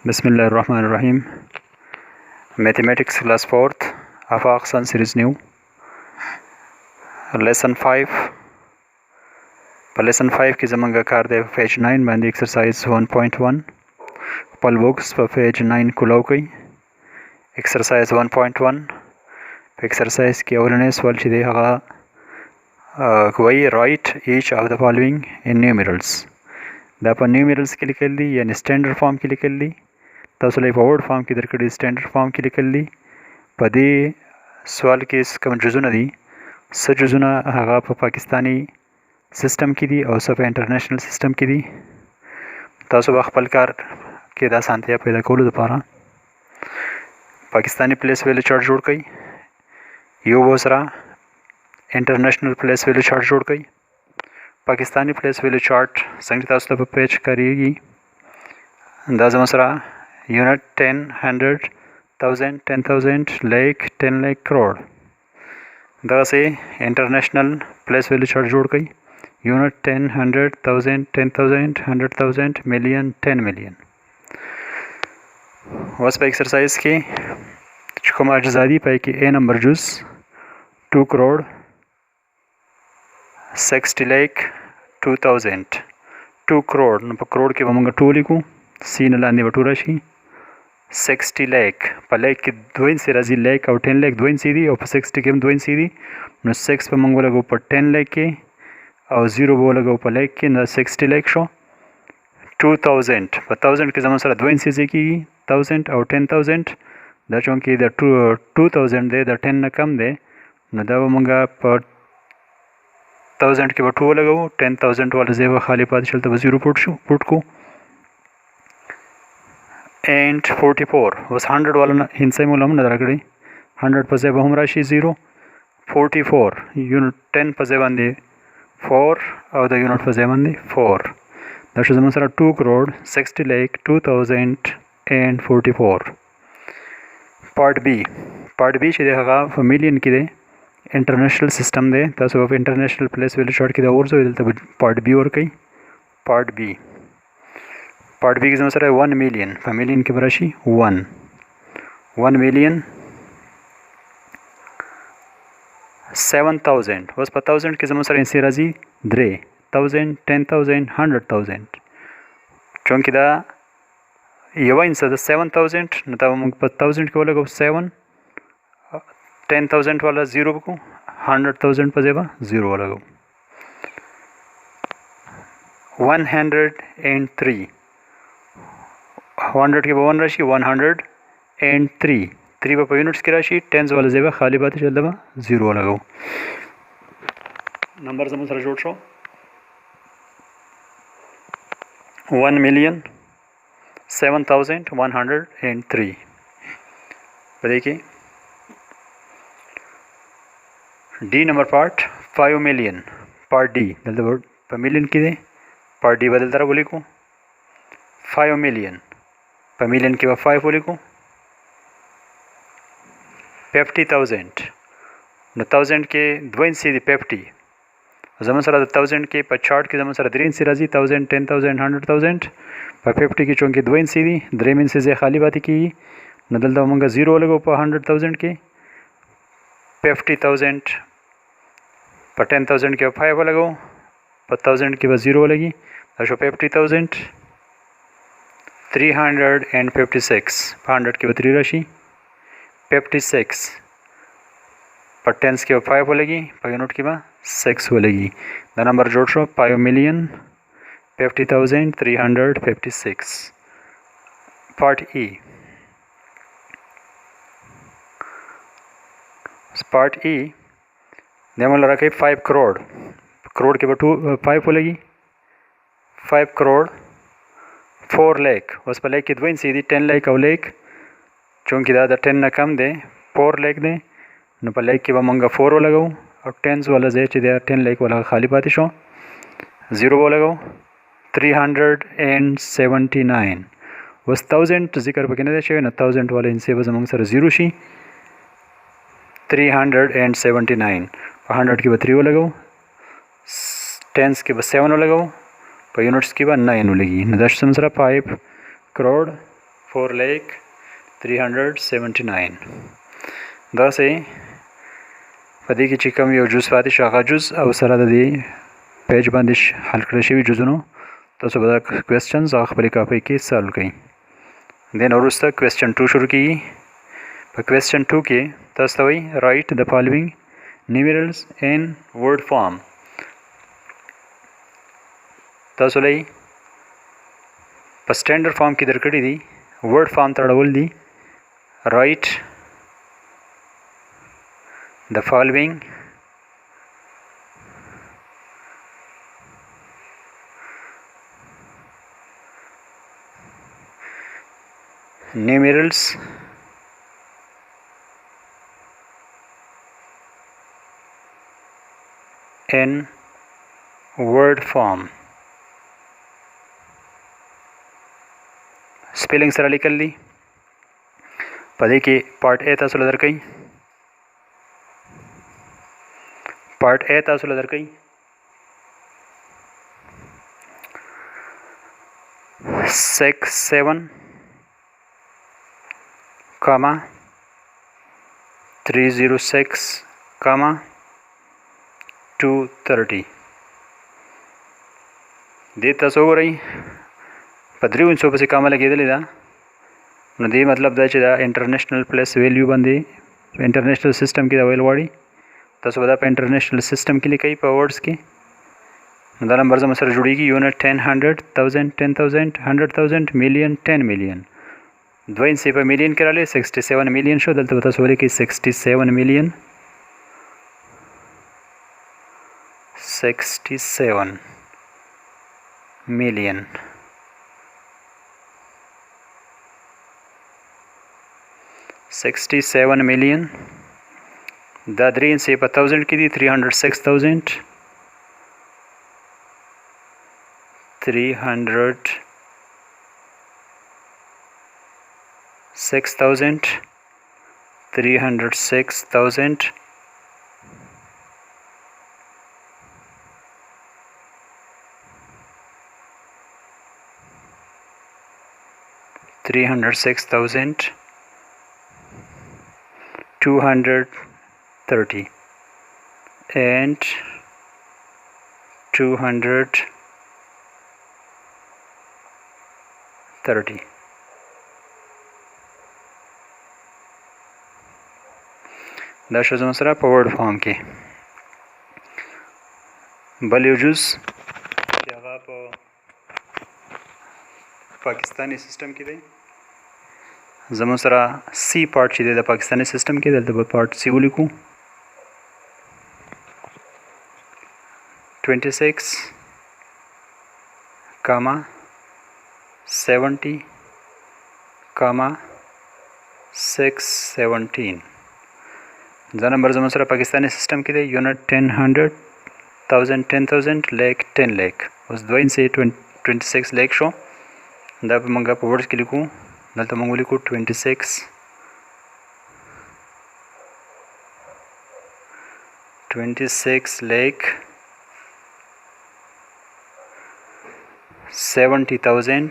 Bismillahirrahmanirrahim. Mathematics class 4th Afaq Sun series new. Lesson 5. Lesson 5 की ज़मंगा कार दे page 9 बांधी exercise 1.1. पल books पर page 9 खुलाओ कोई. Exercise 1.1. Exercise की औरने सवाल चीज़े हगा कोई write each of the following in numerals. दा पर numerals के लिख ली यानी standard form के लिख ली. तसले फॉरवर्ड फॉर्म की दरकड़ी स्टैंडर्ड फॉर्म की लिख ली पदे सवाल के इसका जुजुना दी सजुजुना हगा पाकिस्तानी सिस्टम की दी और सब इंटरनेशनल सिस्टम की दी तासो खपलकार के दा शांतिया पैदा कोलू दोबारा पाकिस्तानी प्लेस वैल्यू चार्ट जोड़ गई यो बोसरा इंटरनेशनल प्लेस वैल्यू चार्ट जोड़ गई पाकिस्तानी प्लेस वैल्यू चार्ट संगीत तासो पर पेश करेगी अंदाज़ मसरा यूनिट 10 100 1000 10,000 लाख 10 लाख करोड़ दस से इंटरनेशनल प्लेस वैल्यू चार्ट जोड़ गई यूनिट 10 100 1000 10,000 100,000 मिलियन 10 मिलियन वस पे एक्सरसाइज के चुकमा अजादी पे कि ए नंबर जुस 2 करोड़ 60 लाख 2000 2 करोड़ न करोड़ के वमंगा 2 लिखूँ सी न लाने बटूरा शी 60 लाख पर लाख के 2 से राजी लाख और 10 लाख 2 सीधी और 60 के 2 सीधी न 6 पर मंगो लगा ऊपर 10 लाख के और 0 वो लगा ऊपर लाख के न 60 लाख शो 2000 पर 1000 के जमा सारा 2 से की 1000 और 10,000 दचों की इधर 2000 दे इधर 10 न कम दे न दवा मंगा पर 1000 के बटू लगा 10,000 वाले जेब खाली पाद चलता बस 0 पुट को and 44 was 100 वाला हिंसा मूलम नजर कड़ी 100 पर जेब हम राशि 0 44 यूनिट 10 पर जेब अंदे 4 और द यूनिट पर जेब अंदे 4 दैट इज मसरा 2 करोड़ 60 लाख 2044 पार्ट बी चीज़ हगा मिलियन की दे इंटरनेशनल सिस्टम दे तब इंटरनेशनल प्लेस वैल्यू चार्ट की दे और जो पार्ट बी और कई पार्ट बी की जमा सर 1 मिलियन मिलियन की बराशी 1 मिलियन 7,000 बस पर 1000 की जमा सर इनसे राजी 3,000 10,000 100,000 चूँकि दा ये वाइन सर 7,000 न तब हम 1000 के वाला को 7 10,000 वाला 0 को 100,000 पर जेबा 0 वाला को 103 100 की 1 राशि 103 3 पर यूनिट्स की राशि 10 वाला जेबा खाली बात चल दबा 0 वाला गो नंबर समझ सर जोड़ 1 मिलियन 7,103 देखिए D number part 5 million part D पर मिलियन की दे पार्ट डी बदलता रहा बोले को 5 मिलियन पर मिलियन के बाद 5 बोले को 50,000 न 1000 के 2 सीधी 50 जमा सरा 1000 के पर चार्ट के जमा सरा 3 से राजी 1000 10,000 100,000 पर 50 की चौंकी 2 सीधी 3 में से खाली बात की न दलता मंगा 0 लगा ऊपर 100,000 के 50,000 पर 10,000 के 5 लगाओ पर 1000 के बाद 0 लगी तो 50,000 356 100 के बाद 3 राशि 56 पर 10 के बाद 5 बोलेगी पर यूनिट के बाद 6 बोलेगी द नंबर जोड़ 5 मिलियन 50,000 356 पार्ट ई नेमल रखे 5 करोड़ के बाद 5 बोलेगी 5 करोड़ 4 लाख उस पर लाख की 2 सीधी 10 लाख और लाख चूँकि दादा 10 न कम दे 4 लाख दे न पर लाख के बाद मंगा 4 लगाओ और 10 वाला जे दे 10 लाख वाला खाली बात शो 0 वो लगाओ 379 बस 1000 जिक्र पर कहने दे न 1000 वाले इनसे बस मंग सर 0 शी 379 100 के बाद 3 वो लगाओ 10 के बाद 7 वो लगाओ पर यूनिट्स की बात 9 लगी न 10 समझ 5 करोड़ 4,379 داسې په دې کې چې کوم یو جز پاتې شو هغه جز او سره د دې پیج باندې حل کړی شوي جزونو تاسو به دا کوېسچنز هغه خپلې کاپۍ کې سالو کړئ. دین وروسته کوېسچن 2 شروع کیږي. په کوېسچن 2 کې تاسو ته وایي رایټ د فالوینګ numerals in word form. تاسو لای په سټانډرډ فارم کې درکړي دي ورډ فارم ته اړول دي رایټ د فالوینګ numerals in word form. Spelling sir लिखल दी पदे के पार्ट ए तहसील दरकई पार्ट ए तहसील दरकई 67, 306, 230 دې تاسو وګورئ په 300 پسې کامه لګېدلې ده نو دې مطلب دا چې دا انټرنیشنل پلس ویلیو باندې انټرنیشنل سیستم کې دا ویل غواړي تاسو به دا په انټرنیشنل سیستم کې لیکئ په ورډس کې نو دا نمبر زموږ سره جوړیږي یونټ 10 100 1000 10000 100000 میلیون 10 میلیون دوه انسې په میلیون کې راغلی 67 میلیون شو دلته به تاسو ولیکئ 67 میلیون 67 million دا 3 انسې په 1000 کې دي 306,000 306,000 230 and 230 دا شو زموږ سره په ورډ فارم کې بل یو جز چې هغه په پاکستانی سیستم کې دی زموږ سره سی پارټ چې دی د پاکستانی سیستم کې دلته به پارټ سی ولیکو 26, 70, 617 دا نمبر زموږ سره پاکستانی سیستم کې دی یونټ 10 100 1000 10,000 لیک 10 لیک اوس 2 انسې 26 لیک شو دا به موږ په ورډس کې لیکو دلته موږ ولیکو 26 لیک 70,000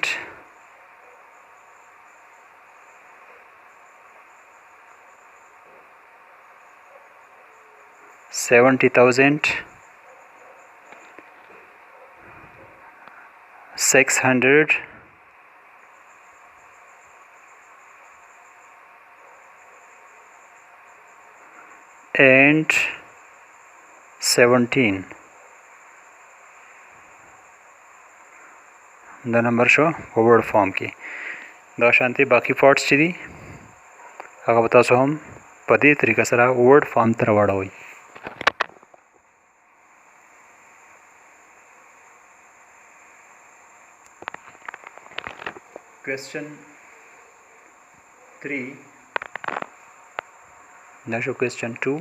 600 and 17 دا نمبر شو په ورډ فارم کې دا شانتي باقي پارټس چې دي هغه به تاسو هم په دې طریقه سره ورډ فارم ته راوړئ Question 3 دا شو question 2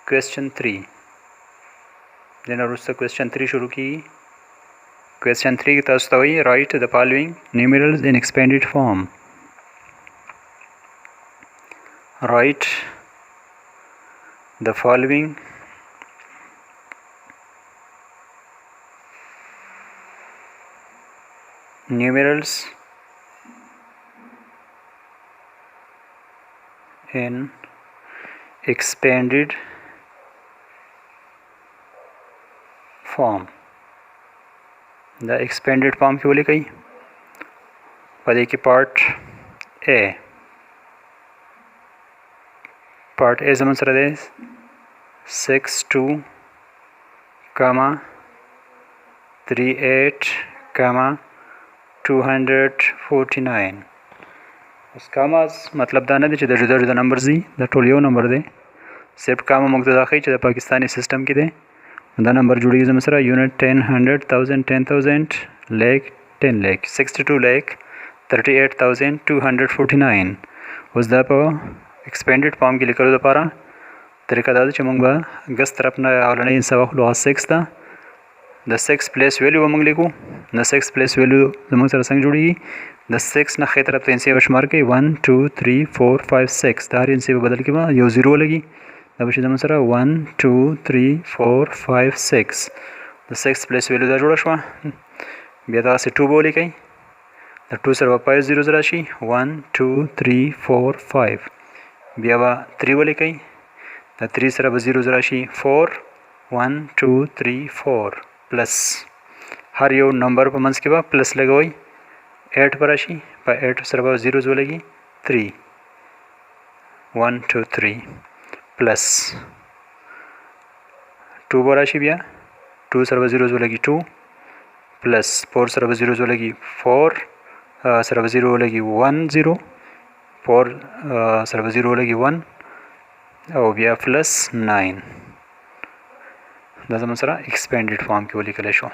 question 3 دین وروسته question 3 شروع کیږي question 3 کې تاسو ته وایي write the following numerals in expanded form write the following numerals in expanded form. The expanded form की बोली कही पदे की पार्ट ए जमन सर दे 62, 38, 249. उस कामास मतलब दा न दे जुदा जुदा नंबर दी द टोल यो नंबर दे सिर्फ कामा मुक्तदा खी च पाकिस्तानी सिस्टम की दे द नंबर जुड़ी जमन सर यूनिट 10, 100, 1000, 10,000, lakh, 10 lakh, 62 lakh 38,249. उस दा पर एक्सपेंडेड फॉर्म की लिखल द पारा तरीका दा च मंगबा गस तरफ ना ऑलरेडी इंसा वखलो 6 था द 6 प्लेस वैल्यू मंग लिखो द 6 प्लेस वैल्यू जमन सर संग जुड़ी द 6 ना खे तरफ इंसे बशमार के 1 2 3 4 5 6 दार इंसे बदल के बा यो 0 लगी द बश जमन सर 1 2 3 4 5 6 द 6 प्लेस वैल्यू दा जोड़ा शवा बेदा से 2 बोली कई द 2 सर 5 0 राशि 1 2 3 4 5 बेवा 3 बोली कई द 3 सर 0 राशि 4 1 2 3 4 प्लस हर यो नंबर पर मंस के बाद प्लस लगोई 8 पर राशि पर 8 सर 0 जो लगी 3 1 2 3 प्लस 2 पर राशि बिया 2 सर 0 जो लगी 2 प्लस 4 सर 0 जो लगी 4 सर 0 लगी 1 0 4 सर 0 लगी 1 और बिया प्लस 9 दस मसरा एक्सपेंडेड फॉर्म की बोली कलेशो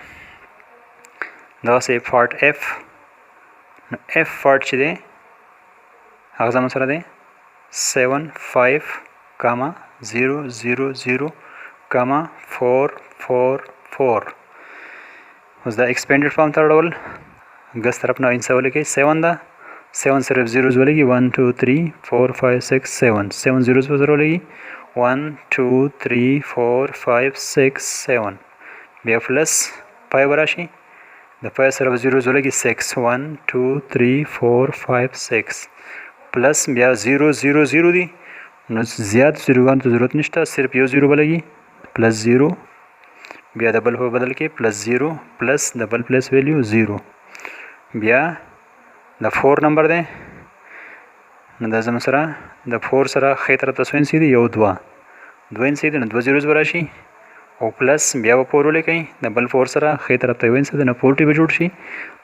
दस से पार्ट एफ पार्ट छिदे आगजा मसरा दे 7 5 0 0 0 4 4 4 उस दा एक्सपेंडेड फॉर्म था डबल गस तरफ ना इंसा बोले के 7 दा 7 सिर्फ 0 बोलेगी 1 2 3 4 5 6 7 7 0 बोलेगी 1 2 3 4 5 6 7 बिया प्लस 5 राशि द 5 सर 0 जोलेगी 6 1 2 3 4 5 6 प्लस बिया 0 0 0 दी ज़्यादा 0 का तो ज़रूरत नहीं था सिर्फ यो 0 बोलेगी प्लस 0 बिया डबल हो बदल के प्लस 0 प्लस डबल प्लस वैल्यू 0 बिया द 4 नंबर दें द जमसरा द 4 सरा खे तरफ तस्वीर सीधी यो 2 सीधी न 2 0 राशि और प्लस बिया 4 ले कहीं डबल 4 सरा खे तरफ तस्वीर सीधी न 40 बजूट शी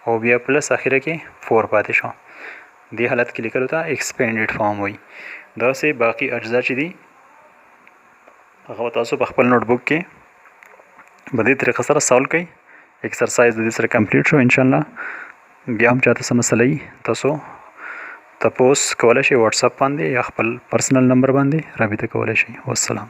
और बिया प्लस आखिर के 4 पाते शो दी हालत की लिखल होता एक्सपेंडेड फॉर्म हुई द से बाकी अज्जा दी अगवतासो बखपल नोटबुक के बदी तरीक़ा सर सॉल्व कई एक्सरसाइज दी सर कंप्लीट शो इंशाल्लाह बिया हम चाहते समझ तसो तपोस कवले शे व्हाट्सएप बांधे या खपल पर्सनल नंबर बांधे राबिता कवले शे वस्सलाम।